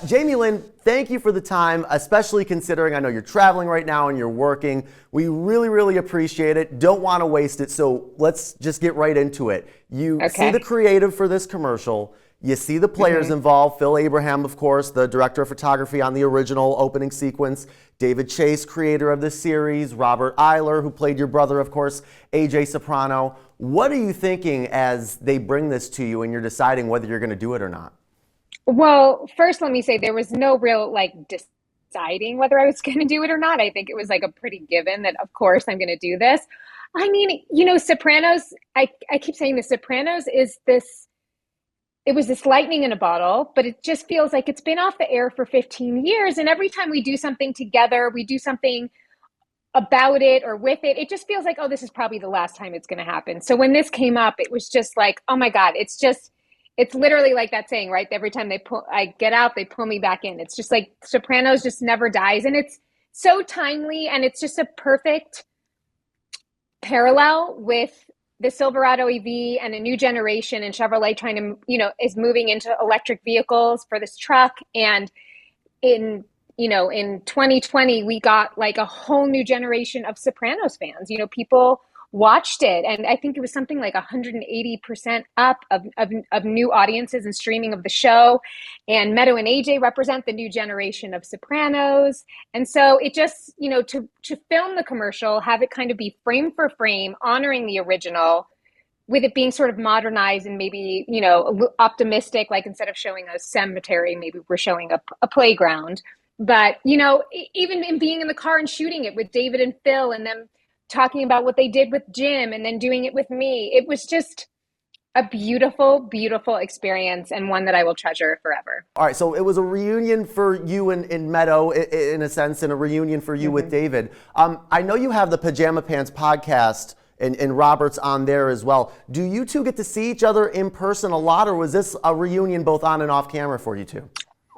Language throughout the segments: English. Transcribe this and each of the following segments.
Jamie-Lynn, thank you for the time, especially considering I know you're traveling right now and you're working. We really, really appreciate it. Don't want to waste it, so let's just get right into it. You see the Okay. creative for this commercial. You see the players involved. Phil Abraham, of course, the director of photography on the original opening sequence. David Chase, creator of this series. Robert Eiler, who played your brother, of course. AJ Soprano. What are you thinking as they bring this to you and you're deciding whether you're going to do it or not? Well, first, let me say there was no real deciding whether I was going to do it or not. I think it was like a pretty given that, of course, I'm going to do this. I mean, Sopranos, I keep saying the Sopranos is this, it was this lightning in a bottle, but it just feels like it's been off the air for 15 years. And every time we do something together, we do something about it or with it, it just feels like, oh, this is probably the last time it's going to happen. So when this came up, it was just like, oh my God, it's literally like that saying, right? Every time I get out, they pull me back in. It's just like Sopranos just never dies. And it's so timely and it's just a perfect parallel with the Silverado EV and a new generation and Chevrolet trying to, is moving into electric vehicles for this truck. And in in 2020 we got like a whole new generation of Sopranos fans. People watched it, and I think it was something like 180% up of new audiences and streaming of the show. And Meadow and AJ represent the new generation of Sopranos. And so it just, to film the commercial, have it kind of be frame for frame honoring the original with it being sort of modernized and maybe, optimistic, like instead of showing a cemetery, maybe we're showing a playground. But, even in being in the car and shooting it with David and Phil and them talking about what they did with Jim and then doing it with me, it was just a beautiful, beautiful experience and one that I will treasure forever. All right, so it was a reunion for you and Meadow, in a sense, and a reunion for you with David. I know you have the Pajama Pants podcast, and Robert's on there as well. Do you two get to see each other in person a lot, or was this a reunion both on and off camera for you two?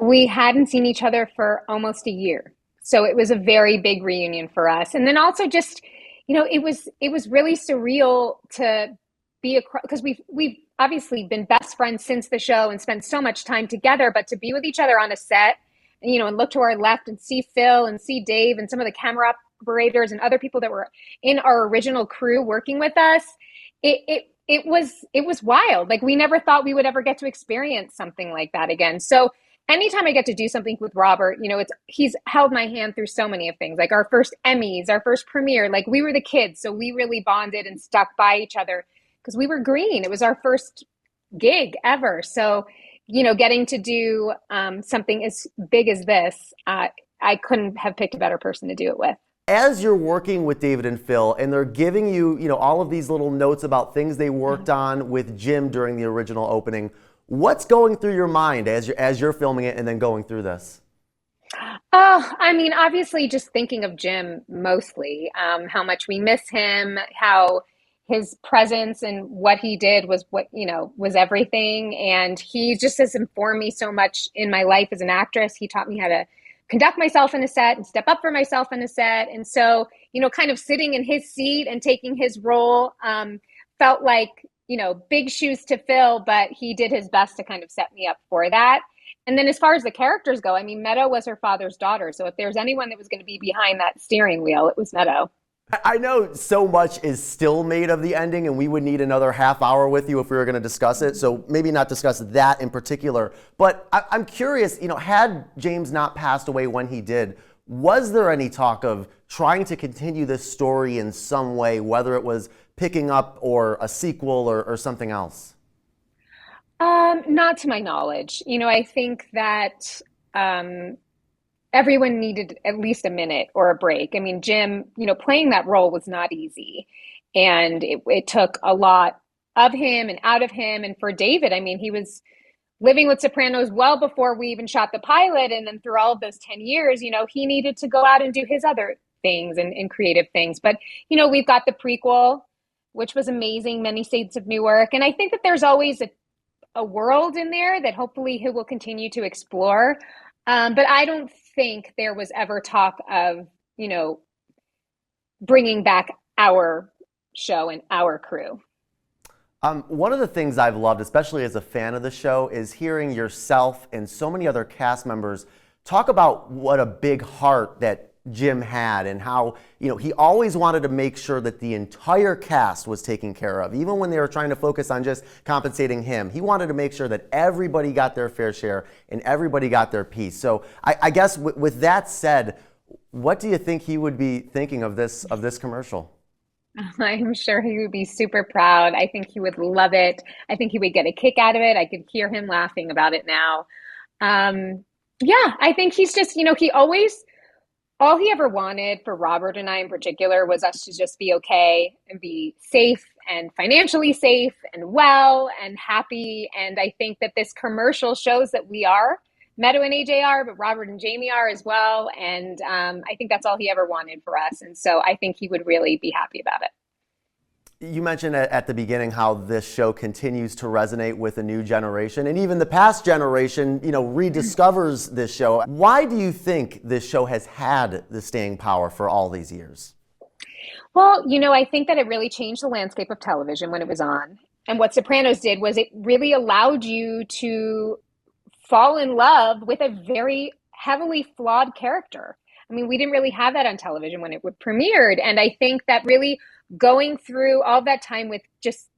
We hadn't seen each other for almost a year. So it was a very big reunion for us. And then also just, it was really surreal to be because we've obviously been best friends since the show and spent so much time together, but to be with each other on a set and, and look to our left and see Phil and see Dave and some of the camera operators and other people that were in our original crew working with us, it was wild. Like we never thought we would ever get to experience something like that again. So anytime I get to do something with Robert, he's held my hand through so many of things, like our first Emmys, our first premiere, like we were the kids. So we really bonded and stuck by each other because we were green. It was our first gig ever. So, getting to do something as big as this, I couldn't have picked a better person to do it with. As you're working with David and Phil, and they're giving you, all of these little notes about things they worked on with Jim during the original opening, what's going through your mind as you're filming it and then going through this? Oh, I mean, obviously, just thinking of Jim mostly, how much we miss him, how his presence and what he did was was everything. And he just has informed me so much in my life as an actress. He taught me how to conduct myself in a set and step up for myself in a set. And so, kind of sitting in his seat and taking his role felt like, big shoes to fill, but he did his best to kind of set me up for that. And then as far as the characters go, I mean, Meadow was her father's daughter. So if there's anyone that was going to be behind that steering wheel, it was Meadow. I know so much is still made of the ending, and we would need another half hour with you if we were going to discuss it. So maybe not discuss that in particular. But I'm curious, had James not passed away when he did, was there any talk of trying to continue this story in some way, whether it was picking up or a sequel or something else? Not to my knowledge. I think that everyone needed at least a minute or a break. I mean, Jim, playing that role was not easy. And it took a lot of him and out of him. And for David, I mean, he was living with Sopranos well before we even shot the pilot. And then through all of those 10 years, he needed to go out and do his other things and creative things. But, we've got the prequel, which was amazing, Many States of Newark. And I think that there's always a world in there that hopefully he will continue to explore. But I don't think there was ever talk of, bringing back our show and our crew. One of the things I've loved, especially as a fan of the show, is hearing yourself and so many other cast members talk about what a big heart that Jim had and how, he always wanted to make sure that the entire cast was taken care of. Even when they were trying to focus on just compensating him, he wanted to make sure that everybody got their fair share and everybody got their piece. So I guess with that said, what do you think he would be thinking of this commercial? I'm sure he would be super proud. I think he would love it. I think he would get a kick out of it. I could hear him laughing about it now. Yeah, I think he's just, he always, all he ever wanted for Robert and I in particular was us to just be okay and be safe and financially safe and well and happy. And I think that this commercial shows that we are. Meadow and AJ are, but Robert and Jamie are as well. And I think that's all he ever wanted for us. And so I think he would really be happy about it. You mentioned at the beginning how this show continues to resonate with a new generation, and even the past generation, rediscovers this show. Why do you think this show has had the staying power for all these years? Well, I think that it really changed the landscape of television when it was on. And what Sopranos did was it really allowed you to fall in love with a very heavily flawed character. I mean, we didn't really have that on television when it premiered. And I think that really going through all that time with just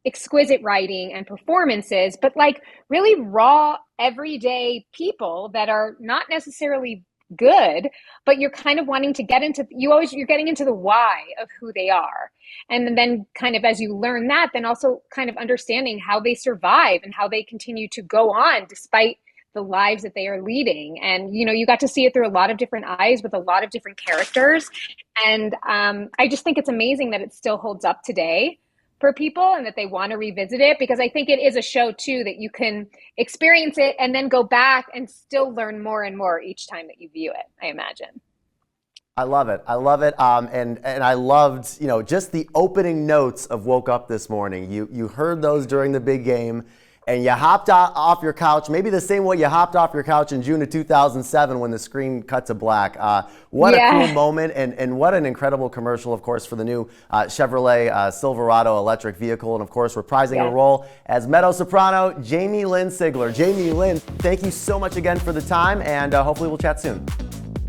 exquisite writing and performances, but like really raw, everyday people that are not necessarily good, but you're kind of wanting to get into, you're getting into the why of who they are. And then kind of as you learn that, then also kind of understanding how they survive and how they continue to go on despite the lives that they are leading. And, you got to see it through a lot of different eyes with a lot of different characters. And I just think it's amazing that it still holds up today for people and that they want to revisit it, because I think it is a show too that you can experience it and then go back and still learn more and more each time that you view it, I imagine. I love it. I love it. And I loved, just the opening notes of Woke Up This Morning. You heard those during the big game, and you hopped off your couch, maybe the same way you hopped off your couch in June of 2007 when the screen cut to black. What a cool moment, and what an incredible commercial, of course, for the new Chevrolet Silverado electric vehicle, and of course, reprising her role as Meadow Soprano, Jamie-Lynn Sigler. Jamie-Lynn, thank you so much again for the time, and hopefully we'll chat soon.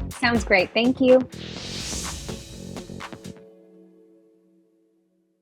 Sounds great. Thank you.